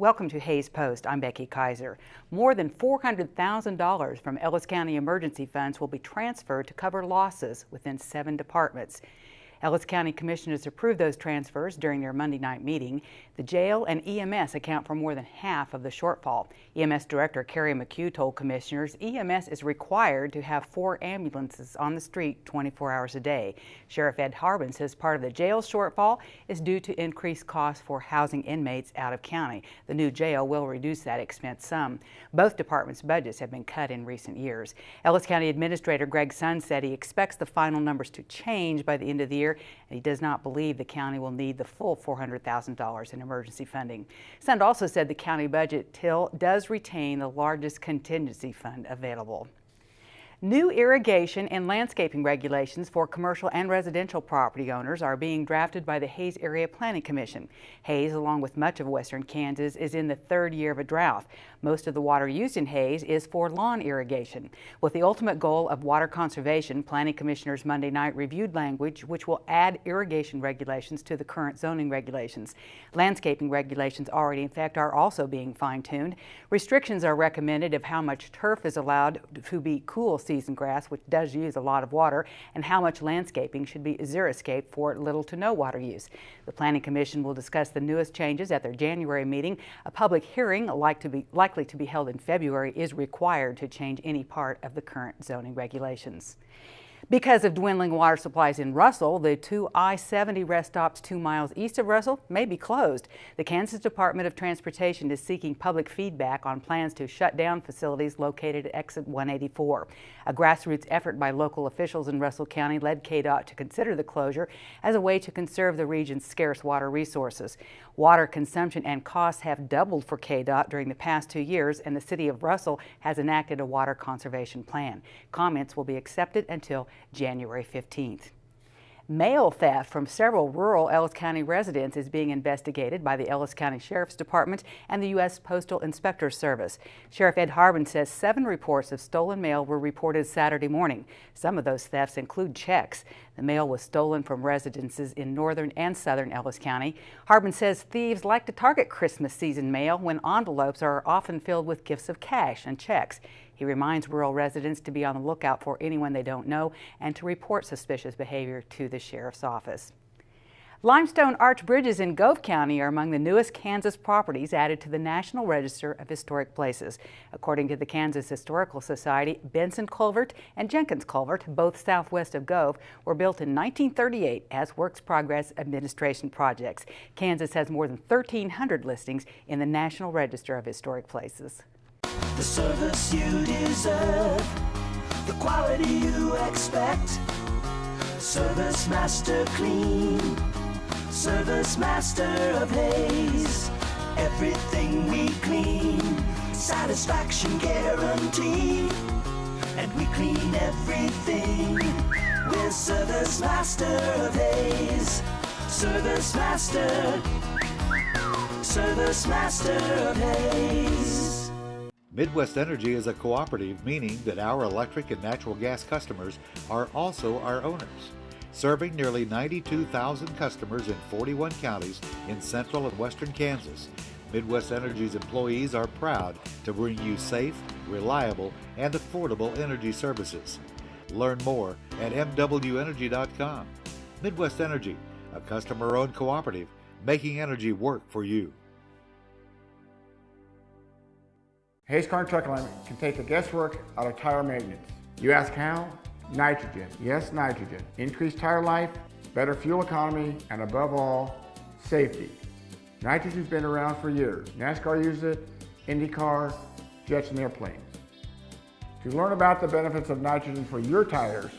Welcome to Hays Post. I'm Becky Kaiser. More than $400,000 from Ellis County emergency funds will be transferred to cover losses within 7 departments. Ellis County Commissioners approved those transfers during their Monday night meeting. The jail and EMS account for more than half of the shortfall. EMS Director Carrie McHugh told commissioners EMS is required to have 4 ambulances on the street 24 hours a day. Sheriff Ed Harbin says part of the jail shortfall is due to increased costs for housing inmates out of county. The new jail will reduce that expense some. Both departments' budgets have been cut in recent years. Ellis County Administrator Greg Sun said he expects the final numbers to change by the end of the year, and he does not believe the county will need the full $400,000 in emergency funding. Sun also said the county budget does retain the largest contingency fund available. New irrigation and landscaping regulations for commercial and residential property owners are being drafted by the Hays Area Planning Commission. Hays, along with much of western Kansas, is in the 3rd year of a drought. Most of the water used in Hays is for lawn irrigation. With the ultimate goal of water conservation, Planning Commissioners Monday night reviewed language which will add irrigation regulations to the current zoning regulations. Landscaping regulations already in effect are also being fine-tuned. Restrictions are recommended of how much turf is allowed to be cool season grass, which does use a lot of water, and how much landscaping should be xeriscape for little to no water use. The Planning Commission will discuss the newest changes at their January meeting. A public hearing likely to be held in February is required to change any part of the current zoning regulations. Because of dwindling water supplies in Russell, the 2 I-70 rest stops 2 miles east of Russell may be closed. The Kansas Department of Transportation is seeking public feedback on plans to shut down facilities located at exit 184. A grassroots effort by local officials in Russell County led KDOT to consider the closure as a way to conserve the region's scarce water resources. Water consumption and costs have doubled for KDOT during the past 2 years, and the city of Russell has enacted a water conservation plan. Comments will be accepted until January 15th. Mail theft from several rural Ellis County residents is being investigated by the Ellis County Sheriff's Department and the U.S. Postal Inspector Service. Sheriff Ed Harbin says 7 reports of stolen mail were reported Saturday morning. Some of those thefts include checks. The mail was stolen from residences in northern and southern Ellis County. Harbin says thieves like to target Christmas season mail when envelopes are often filled with gifts of cash and checks. He reminds rural residents to be on the lookout for anyone they don't know and to report suspicious behavior to the sheriff's office. Limestone arch bridges in Gove County are among the newest Kansas properties added to the National Register of Historic Places. According to the Kansas Historical Society, Benson Culvert and Jenkins Culvert, both southwest of Gove, were built in 1938 as Works Progress Administration projects. Kansas has more than 1,300 listings in the National Register of Historic Places. The service you deserve, the quality you expect. Service Master Clean, Service Master of Hays. Everything we clean, satisfaction guaranteed. And we clean everything with Service Master of Hays. Service Master, Service Master of Hays. Midwest Energy is a cooperative, meaning that our electric and natural gas customers are also our owners. Serving nearly 92,000 customers in 41 counties in central and western Kansas, Midwest Energy's employees are proud to bring you safe, reliable, and affordable energy services. Learn more at mwenergy.com. Midwest Energy, a customer-owned cooperative, making energy work for you. Hays Car and Truck Alignment can take the guesswork out of tire maintenance. You ask how? Nitrogen. Yes, nitrogen. Increased tire life, better fuel economy, and above all, safety. Nitrogen's been around for years. NASCAR uses it, IndyCar, jets and airplanes. To learn about the benefits of nitrogen for your tires,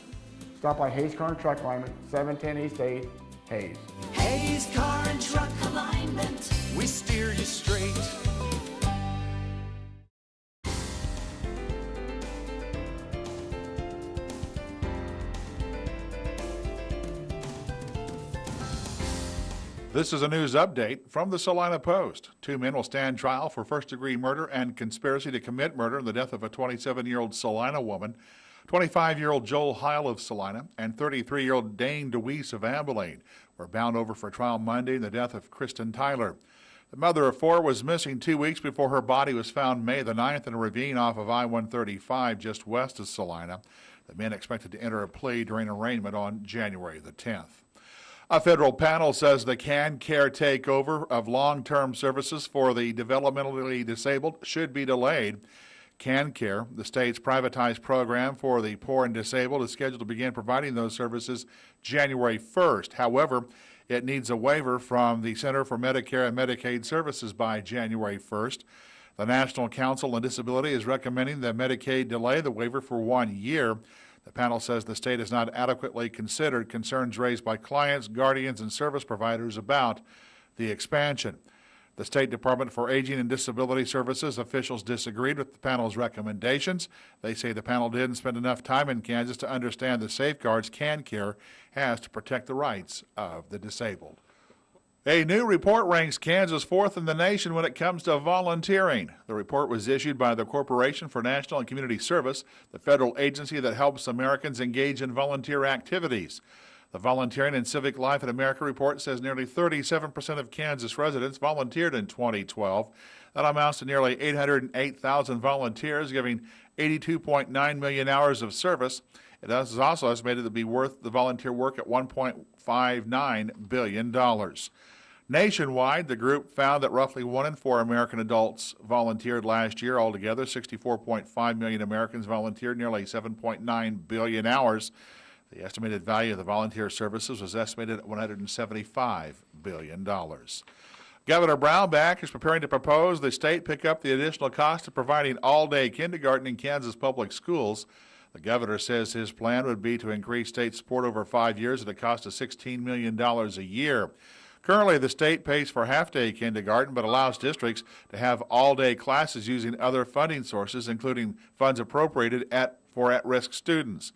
stop by Hays Car and Truck Alignment, 710 East 8, Hays. Hays Car and Truck Alignment. We steer you straight. This is a news update from the Salina Post. 2 men will stand trial for first-degree murder and conspiracy to commit murder in the death of a 27-year-old Salina woman, 25-year-old Joel Heil of Salina, and 33-year-old Dane DeWeese of Abilene were bound over for trial Monday in the death of Kristen Tyler. The mother of 4 was missing 2 weeks before her body was found May the 9th in a ravine off of I-135 just west of Salina. The men expected to enter a plea during arraignment on January the 10th. A federal panel says the CanCare takeover of long-term services for the developmentally disabled should be delayed. CanCare, the state's privatized program for the poor and disabled, is scheduled to begin providing those services January 1st. However, it needs a waiver from the Center for Medicare and Medicaid Services by January 1st. The National Council on Disability is recommending that Medicaid delay the waiver for 1 year. The panel says the state has not adequately considered concerns raised by clients, guardians, and service providers about the expansion. The State Department for Aging and Disability Services officials disagreed with the panel's recommendations. They say the panel didn't spend enough time in Kansas to understand the safeguards CanCare has to protect the rights of the disabled. A new report ranks Kansas 4th in the nation when it comes to volunteering. The report was issued by the Corporation for National and Community Service, the federal agency that helps Americans engage in volunteer activities. The Volunteering and Civic Life in America report says nearly 37% of Kansas residents volunteered in 2012. That amounts to nearly 808,000 volunteers, giving 82.9 million hours of service. It is also estimated to be worth the volunteer work at $1.59 billion. Nationwide, the group found that roughly 1 in 4 American adults volunteered last year. Altogether, 64.5 million Americans volunteered, nearly 7.9 billion hours. The estimated value of the volunteer services was estimated at $175 billion. Governor Brownback is preparing to propose the state pick up the additional cost of providing all-day kindergarten in Kansas public schools. The governor says his plan would be to increase state support over 5 years at a cost of $16 million a year. Currently, the state pays for half-day kindergarten but allows districts to have all-day classes using other funding sources, including funds appropriated for at-risk students.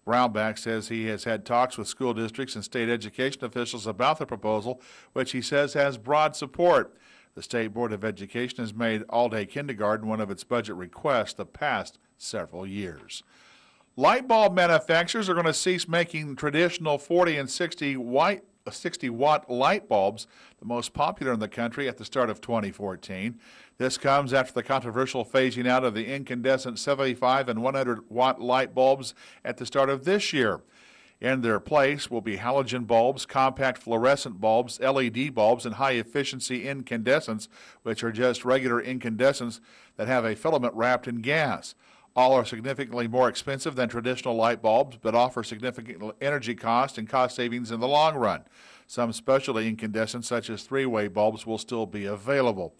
Brownback says he has had talks with school districts and state education officials about the proposal, which he says has broad support. The State Board of Education has made all-day kindergarten one of its budget requests the past several years. Light bulb manufacturers are going to cease making traditional 40 and 60-watt light bulbs, the most popular in the country, at the start of 2014. This comes after the controversial phasing out of the incandescent 75 and 100-watt light bulbs at the start of this year. In their place will be halogen bulbs, compact fluorescent bulbs, LED bulbs, and high-efficiency incandescents, which are just regular incandescents that have a filament wrapped in gas. All are significantly more expensive than traditional light bulbs, but offer significant energy cost and cost savings in the long run. Some specialty incandescents, such as three-way bulbs, will still be available.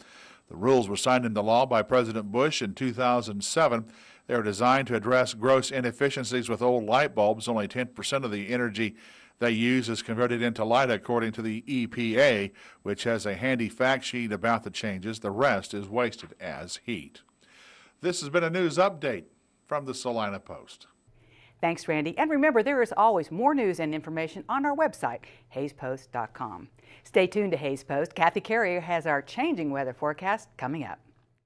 The rules were signed into law by President Bush in 2007. They are designed to address gross inefficiencies with old light bulbs. Only 10% of the energy they use is converted into light, according to the EPA, which has a handy fact sheet about the changes. The rest is wasted as heat. This has been a news update from the Salina Post. Thanks, Randy. And remember, there is always more news and information on our website, hayespost.com. Stay tuned to Hayes Post. Kathy Carrier has our changing weather forecast coming up.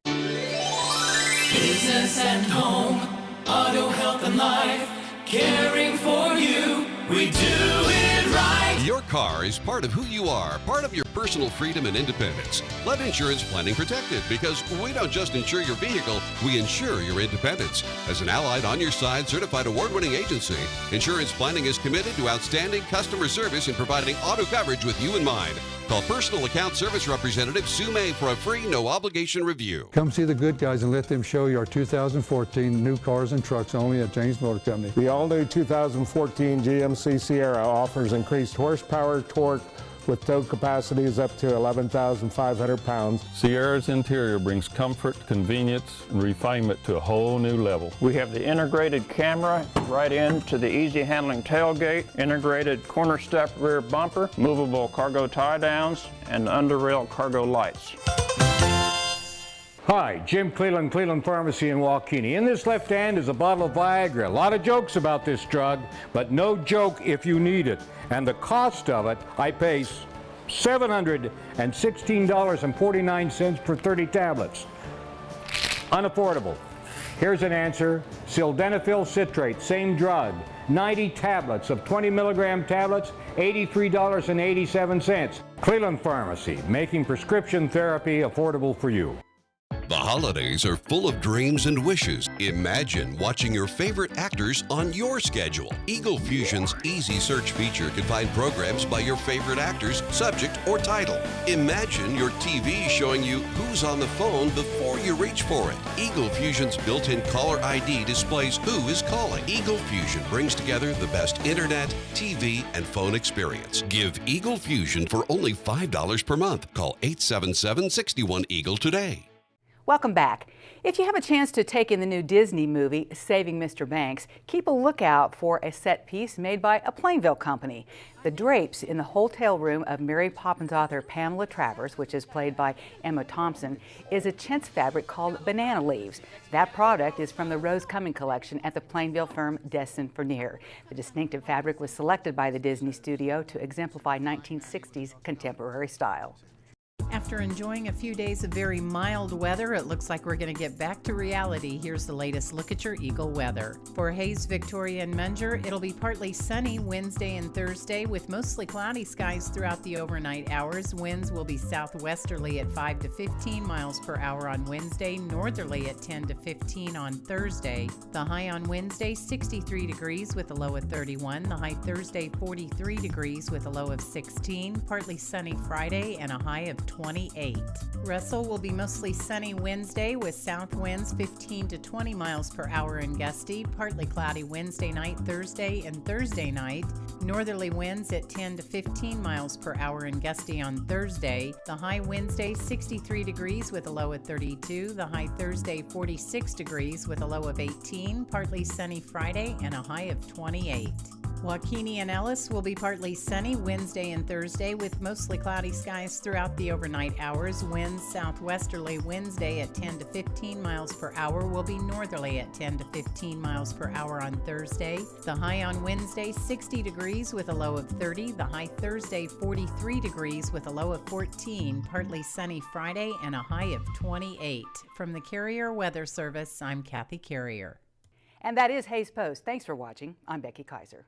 Business and home, auto, health, and life, caring for you, we do it right. Your car is part of who you are, part of your personal freedom and independence. Let Insurance Planning protect it, because we don't just insure your vehicle, we insure your independence. As an Allied, on-your-side, certified award-winning agency, Insurance Planning is committed to outstanding customer service in providing auto coverage with you in mind. Call Personal Account Service Representative Sue May for a free, no-obligation review. Come see the good guys and let them show you our 2014 new cars and trucks only at James Motor Company. The all-new 2014 GMC Sierra offers increased horsepower, torque, with tow capacities up to 11,500 pounds. Sierra's interior brings comfort, convenience, and refinement to a whole new level. We have the integrated camera right into the easy handling tailgate, integrated corner step rear bumper, movable cargo tie downs, and under rail cargo lights. Hi, Jim Cleland, Cleland Pharmacy in Waukegan. In this left hand is a bottle of Viagra. A lot of jokes about this drug, but no joke if you need it. And the cost of it, I pay $716.49 for 30 tablets. Unaffordable. Here's an answer. Sildenafil citrate, same drug. 90 tablets of 20 milligram tablets, $83.87. Cleveland Pharmacy, making prescription therapy affordable for you. The holidays are full of dreams and wishes. Imagine watching your favorite actors on your schedule. Eagle Fusion's easy search feature can find programs by your favorite actors, subject, or title. Imagine your TV showing you who's on the phone before you reach for it. Eagle Fusion's built-in caller ID displays who is calling. Eagle Fusion brings together the best internet, TV, and phone experience. Give Eagle Fusion for only $5 per month. Call 877-61-EAGLE today. Welcome back. If you have a chance to take in the new Disney movie, Saving Mr. Banks, keep a lookout for a set piece made by a Plainville company. The drapes in the hotel room of Mary Poppins author Pamela Travers, which is played by Emma Thompson, is a chintz fabric called banana leaves. That product is from the Rose Cumming collection at the Plainville firm Destin Furnier. The distinctive fabric was selected by the Disney studio to exemplify 1960s contemporary style. After enjoying a few days of very mild weather, it looks like we're going to get back to reality. Here's the latest look at your Eagle weather. For Hayes, Victoria, and Munger, it'll be partly sunny Wednesday and Thursday with mostly cloudy skies throughout the overnight hours. Winds will be southwesterly at 5 to 15 miles per hour on Wednesday, northerly at 10 to 15 on Thursday. The high on Wednesday, 63 degrees with a low of 31. The high Thursday, 43 degrees with a low of 16. Partly sunny Friday and a high of 28. Russell will be mostly sunny Wednesday with south winds 15 to 20 miles per hour and gusty. Partly cloudy Wednesday night, Thursday, and Thursday night. Northerly winds at 10 to 15 miles per hour and gusty on Thursday. The high Wednesday 63 degrees with a low of 32. The high Thursday 46 degrees with a low of 18. Partly sunny Friday and a high of 28. Waukene and Ellis will be partly sunny Wednesday and Thursday with mostly cloudy skies throughout the overnight hours. Winds southwesterly Wednesday at 10 to 15 miles per hour will be northerly at 10 to 15 miles per hour on Thursday. The high on Wednesday 60 degrees with a low of 30. The high Thursday 43 degrees with a low of 14. Partly sunny Friday and a high of 28. From the Carrier Weather Service, I'm Kathy Carrier. And that is Hayes Post. Thanks for watching. I'm Becky Kaiser.